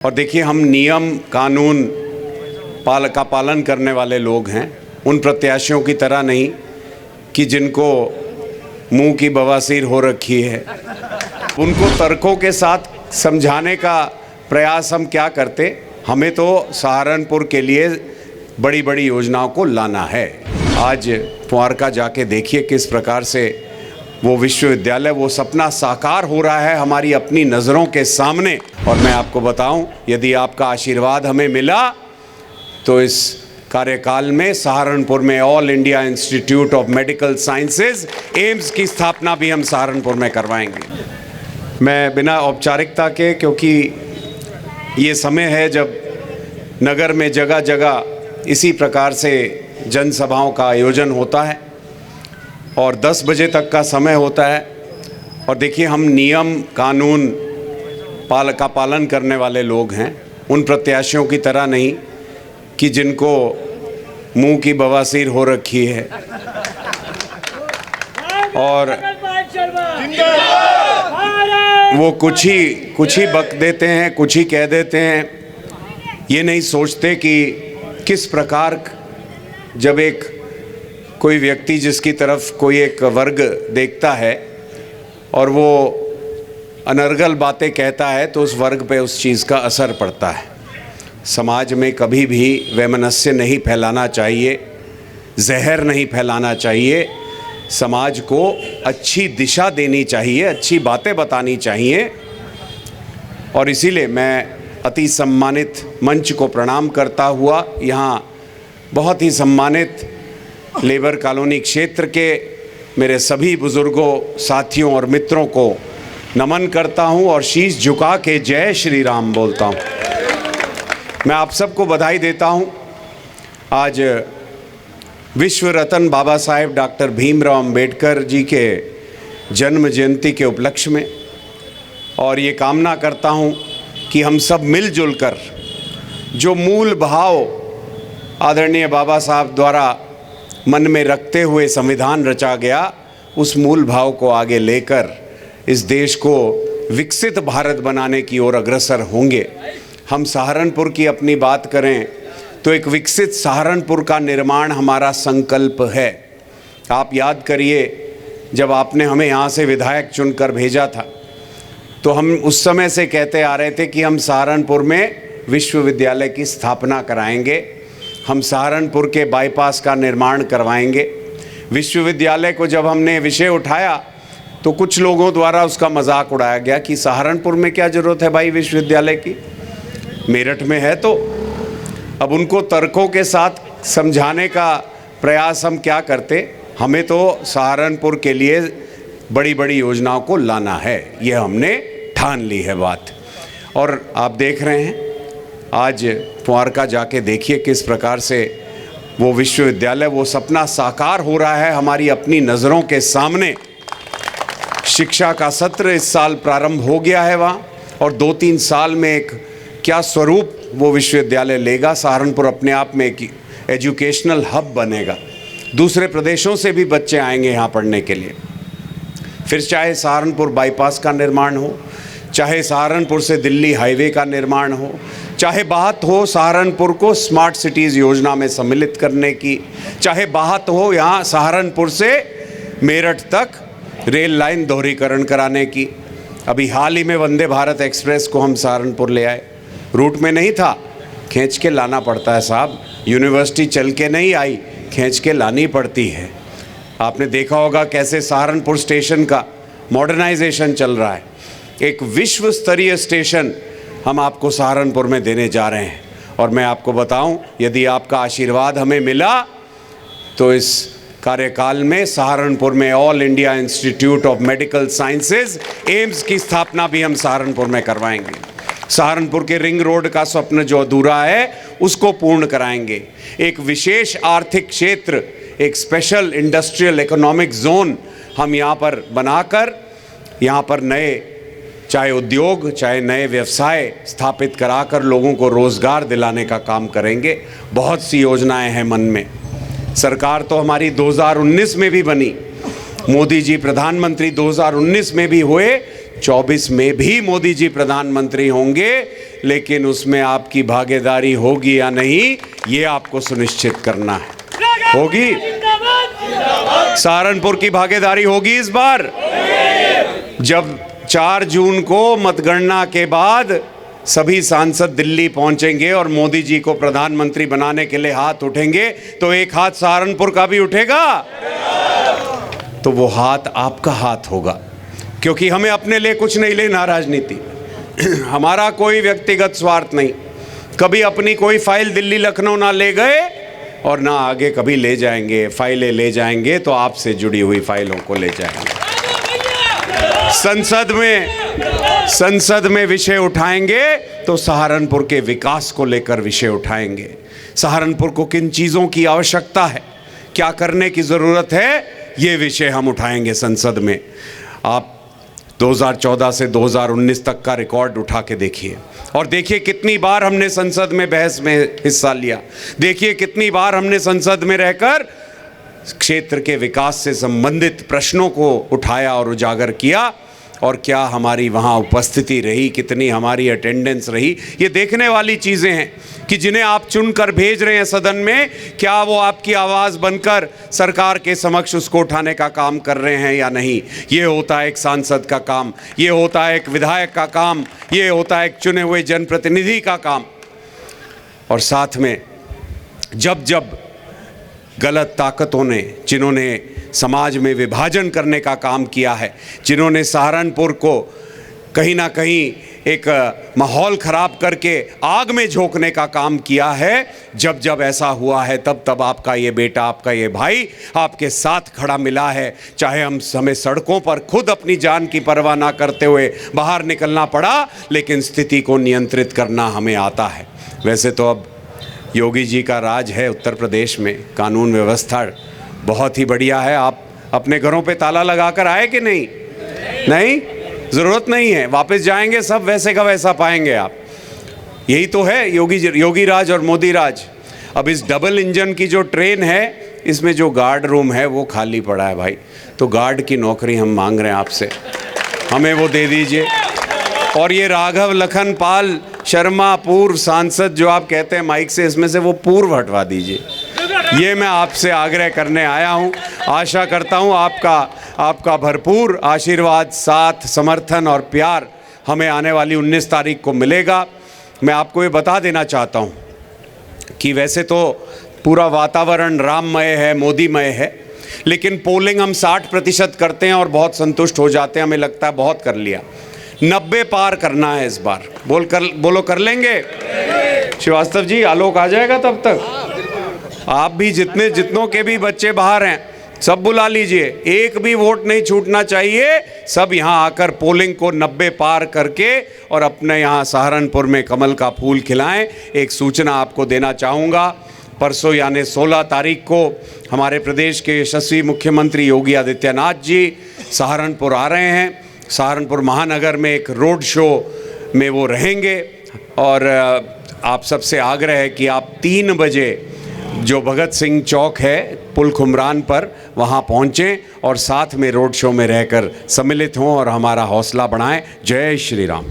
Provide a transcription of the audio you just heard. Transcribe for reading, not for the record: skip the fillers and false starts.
और देखिए, हम नियम कानून का पालन करने वाले लोग हैं। उन प्रत्याशियों की तरह नहीं कि जिनको मुंह की बवासीर हो रखी है। उनको तर्कों के साथ समझाने का प्रयास हम क्या करते। हमें तो सहारनपुर के लिए बड़ी बड़ी योजनाओं को लाना है। आज फुआरका जाके देखिए किस प्रकार से वो विश्वविद्यालय, वो सपना साकार हो रहा है हमारी अपनी नज़रों के सामने। और मैं आपको बताऊं, यदि आपका आशीर्वाद हमें मिला तो इस कार्यकाल में सहारनपुर में all India institute of medical sciences AIIMS की स्थापना भी हम सहारनपुर में करवाएंगे। मैं बिना औपचारिकता के, क्योंकि ये समय है जब नगर में जगह जगह इसी प्रकार से जनसभाओं का आयोजन होता है और 10 बजे तक का समय होता है। और देखिए, हम नियम कानून का पालन करने वाले लोग हैं। उन प्रत्याशियों की तरह नहीं कि जिनको मुंह की बवासीर हो रखी है और वो कुछ ही बक देते हैं, कुछ ही कह देते हैं। ये नहीं सोचते कि किस प्रकार जब कोई व्यक्ति जिसकी तरफ कोई एक वर्ग देखता है और वो अनर्गल बातें कहता है तो उस वर्ग पे उस चीज़ का असर पड़ता है। समाज में कभी भी वैमनस्य नहीं फैलाना चाहिए, जहर नहीं फैलाना चाहिए। समाज को अच्छी दिशा देनी चाहिए, अच्छी बातें बतानी चाहिए। और इसीलिए मैं अति सम्मानित मंच को प्रणाम करता हुआ यहाँ बहुत ही सम्मानित लेबर कॉलोनी क्षेत्र के मेरे सभी बुज़ुर्गों, साथियों और मित्रों को नमन करता हूँ और शीश झुका के जय श्री राम बोलता हूँ। मैं आप सबको बधाई देता हूँ। आज विश्व रत्न बाबा साहेब डॉक्टर भीमराव अंबेडकर जी के जन्म जयंती के उपलक्ष्य में, और ये कामना करता हूँ कि हम सब मिलजुल कर जो मूल भाव आदरणीय बाबा साहब द्वारा मन में रखते हुए संविधान रचा गया, उस मूल भाव को आगे लेकर इस देश को विकसित भारत बनाने की ओर अग्रसर होंगे। हम सहारनपुर की अपनी बात करें तो एक विकसित सहारनपुर का निर्माण हमारा संकल्प है। आप याद करिए, जब आपने हमें यहाँ से विधायक चुनकर भेजा था तो हम उस समय से कहते आ रहे थे कि हम सहारनपुर में विश्वविद्यालय की स्थापना कराएंगे, हम सहारनपुर के बाईपास का निर्माण करवाएंगे। विश्वविद्यालय को जब हमने विषय उठाया तो कुछ लोगों द्वारा उसका मजाक उड़ाया गया कि सहारनपुर में क्या ज़रूरत है भाई विश्वविद्यालय की, मेरठ में है। तो अब उनको तर्कों के साथ समझाने का प्रयास हम क्या करते। हमें तो सहारनपुर के लिए बड़ी बड़ी योजनाओं को लाना है, यह हमने ठान ली है बात। और आप देख रहे हैं, आज फुआरका जाके देखिए किस प्रकार से वो विश्वविद्यालय, वो सपना साकार हो रहा है हमारी अपनी नज़रों के सामने। शिक्षा का सत्र इस साल प्रारंभ हो गया है वहाँ, और 2-3 साल में एक क्या स्वरूप वो विश्वविद्यालय लेगा। सहारनपुर अपने आप में एक एजुकेशनल हब बनेगा। दूसरे प्रदेशों से भी बच्चे आएंगे यहाँ पढ़ने के लिए। फिर चाहे सहारनपुर बाईपास का निर्माण हो, चाहे सहारनपुर से दिल्ली हाईवे का निर्माण हो, चाहे बात हो सहारनपुर को स्मार्ट सिटीज़ योजना में सम्मिलित करने की, चाहे बात हो यहाँ सहारनपुर से मेरठ तक रेल लाइन दोहरीकरण कराने की। अभी हाल ही में वंदे भारत एक्सप्रेस को हम सहारनपुर ले आए। रूट में नहीं था, खींच के लाना पड़ता है साहब। यूनिवर्सिटी चल के नहीं आई, खींच के लानी पड़ती है। आपने देखा होगा कैसे सहारनपुर स्टेशन का मॉडर्नाइजेशन चल रहा है। एक विश्व स्तरीय स्टेशन हम आपको सहारनपुर में देने जा रहे हैं। और मैं आपको बताऊं, यदि आपका आशीर्वाद हमें मिला तो इस कार्यकाल में सहारनपुर में all India institute of medical sciences AIIMS की स्थापना भी हम सहारनपुर में करवाएंगे। सहारनपुर के रिंग रोड का स्वप्न जो अधूरा है उसको पूर्ण कराएंगे। एक विशेष आर्थिक क्षेत्र, एक स्पेशल इंडस्ट्रियल इकोनॉमिक जोन हम यहाँ पर बनाकर यहाँ पर नए चाहे उद्योग, चाहे नए व्यवसाय स्थापित कराकर लोगों को रोज़गार दिलाने का काम करेंगे। बहुत सी योजनाएं हैं मन में। सरकार तो हमारी 2019 में भी बनी, मोदी जी प्रधानमंत्री 2019 में भी हुए, 24 में भी मोदी जी प्रधानमंत्री होंगे, लेकिन उसमें आपकी भागीदारी होगी या नहीं, ये आपको सुनिश्चित करना है। होगी? सहारनपुर की भागीदारी होगी इस बार? जब 4 जून को मतगणना के बाद सभी सांसद दिल्ली पहुंचेंगे और मोदी जी को प्रधानमंत्री बनाने के लिए हाथ उठेंगे, तो एक हाथ सहारनपुर का भी उठेगा, तो वो हाथ आपका हाथ होगा। क्योंकि हमें अपने लिए कुछ नहीं लेना राजनीति, हमारा कोई व्यक्तिगत स्वार्थ नहीं। कभी अपनी कोई फाइल दिल्ली लखनऊ ना ले गए और ना आगे कभी ले जाएंगे। फाइलें ले जाएंगे तो आपसे जुड़ी हुई फाइलों को ले जाएंगे। संसद में विषय उठाएंगे तो सहारनपुर के विकास को लेकर विषय उठाएंगे। सहारनपुर को किन चीज़ों की आवश्यकता है, क्या करने की ज़रूरत है, ये विषय हम उठाएंगे संसद में। आप 2014 से 2019 तक का रिकॉर्ड उठा के देखिए और देखिए कितनी बार हमने संसद में बहस में हिस्सा लिया। देखिए कितनी बार हमने संसद में रहकर क्षेत्र के विकास से संबंधित प्रश्नों को उठाया और उजागर किया, और क्या हमारी वहाँ उपस्थिति रही, कितनी हमारी अटेंडेंस रही। ये देखने वाली चीज़ें हैं कि जिन्हें आप चुनकर भेज रहे हैं सदन में, क्या वो आपकी आवाज़ बनकर सरकार के समक्ष उसको उठाने का काम कर रहे हैं या नहीं। ये होता है एक सांसद का काम, ये होता है एक विधायक का काम, ये होता है एक चुने हुए जनप्रतिनिधि का काम। और साथ में जब जब गलत ताकतों ने, जिन्होंने समाज में विभाजन करने का काम किया है, जिन्होंने सहारनपुर को कहीं ना कहीं एक माहौल खराब करके आग में झोंकने का काम किया है, जब जब ऐसा हुआ है तब तब आपका ये बेटा, आपका ये भाई आपके साथ खड़ा मिला है। चाहे हमें सड़कों पर खुद अपनी जान की परवाह ना करते हुए बाहर निकलना पड़ा, लेकिन स्थिति को नियंत्रित करना हमें आता है। वैसे तो अब योगी जी का राज है उत्तर प्रदेश में, कानून व्यवस्था बहुत ही बढ़िया है। आप अपने घरों पे ताला लगा कर आए कि नहीं? नहीं, ज़रूरत नहीं है, वापस जाएंगे सब वैसे का वैसा पाएंगे आप। यही तो है योगी राज और मोदी राज। अब इस डबल इंजन की जो ट्रेन है, इसमें जो गार्ड रूम है वो खाली पड़ा है भाई, तो गार्ड की नौकरी हम मांग रहे हैं आपसे, हमें वो दे दीजिए। और ये राघव लखन पाल शर्मा पूर्व सांसद जो आप कहते हैं माइक से, इसमें से वो पूर्व हटवा दीजिए। ये मैं आपसे आग्रह करने आया हूँ। आशा करता हूँ आपका भरपूर आशीर्वाद, साथ, समर्थन और प्यार हमें आने वाली 19 तारीख को मिलेगा। मैं आपको ये बता देना चाहता हूँ कि वैसे तो पूरा वातावरण राममय है, मोदीमय है, लेकिन पोलिंग हम 60% करते हैं और बहुत संतुष्ट हो जाते हैं। हमें लगता है बहुत कर लिया, 90 पार करना है इस बार। बोलो कर लेंगे? श्रीवास्तव जी, आलोक आ जाएगा तब तक? आप भी जितनों के भी बच्चे बाहर हैं सब बुला लीजिए, एक भी वोट नहीं छूटना चाहिए। सब यहाँ आकर पोलिंग को 90 पार करके और अपने यहाँ सहारनपुर में कमल का फूल खिलाएं। एक सूचना आपको देना चाहूँगा, परसों यानी 16 तारीख को हमारे प्रदेश के यशस्वी मुख्यमंत्री योगी आदित्यनाथ जी सहारनपुर आ रहे हैं। सहारनपुर महानगर में एक रोड शो में वो रहेंगे और आप सबसे आग्रह है कि आप 3 बजे जो भगत सिंह चौक है पुल खुमरान पर, वहाँ पहुँचें और साथ में रोड शो में रहकर सम्मिलित हों और हमारा हौसला बढ़ाएं। जय श्री राम।